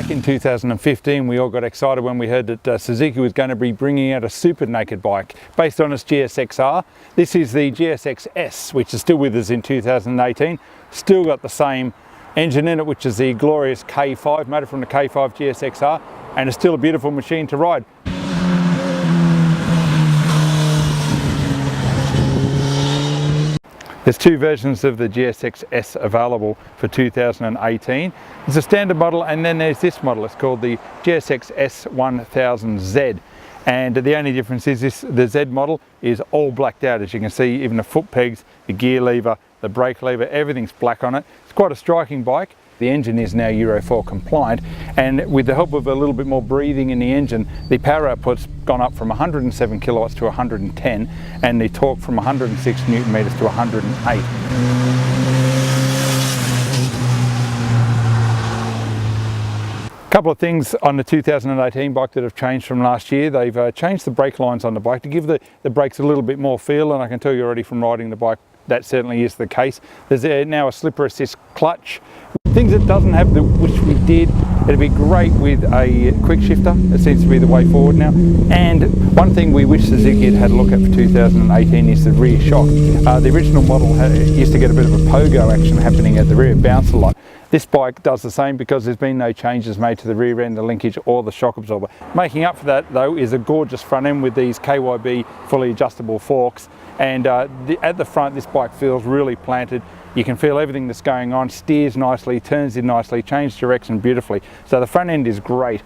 Back in 2015 we all got excited when we heard that Suzuki was going to be bringing out a super naked bike based on its GSX-R. This is the GSX-S, which is still with us in 2018. Still got the same engine in it, which is the glorious K5 motor from the K5 GSX-R, and it's still a beautiful machine to ride. There's two versions of the GSX-S available for 2018. There's a standard model and then there's this model. It's called the GSX-S1000Z. And the only difference is the Z model is all blacked out. As you can see, even the foot pegs, the gear lever, the brake lever, everything's black on it. It's quite a striking bike. The engine is now Euro 4 compliant, and with the help of a little bit more breathing in the engine, the power output's gone up from 107 kilowatts to 110, and the torque from 106 newton meters to 108. A couple of things on the 2018 bike that have changed from last year. They've changed the brake lines on the bike to give the brakes a little bit more feel, and I can tell you already from riding the bike that certainly is the case. There's now a slipper assist clutch. Things it doesn't have, which we did, it'd be great with a quick shifter. It seems to be the way forward now. And one thing we wish Suzuki had had a look at for 2018 is the rear shock. The original model used to get a bit of a pogo action happening at the rear, bounce a lot. This bike does the same because there's been no changes made to the rear end, the linkage or the shock absorber. Making up for that though is a gorgeous front end with these KYB fully adjustable forks. And at the front, this bike feels really planted. You can feel everything that's going on, steers nicely, turns in nicely, changes direction beautifully. So the front end is great.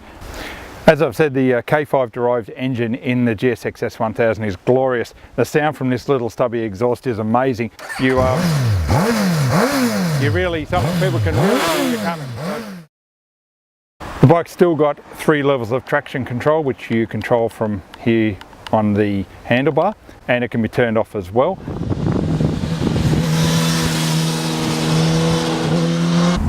As I've said, the K5 derived engine in the GSX S1000 is glorious. The sound from this little stubby exhaust is amazing. Some people can really feel you coming. The bike's still got 3 levels of traction control, which you control from here on the handlebar, and it can be turned off as well.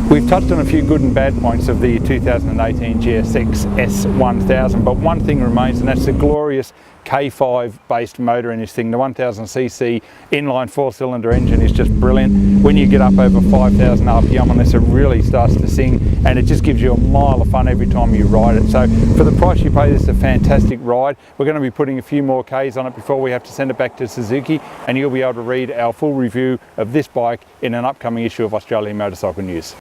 We've touched on a few good and bad points of the 2018 GSX S1000, but one thing remains, and that's the glorious K5 based motor in this thing. The 1000cc inline 4-cylinder engine is just brilliant. When you get up over 5,000 RPM on this, it really starts to sing, and it just gives you a mile of fun every time you ride it. So for the price you pay, this is a fantastic ride. We're going to be putting a few more Ks on it before we have to send it back to Suzuki, and you'll be able to read our full review of this bike in an upcoming issue of Australian Motorcycle News.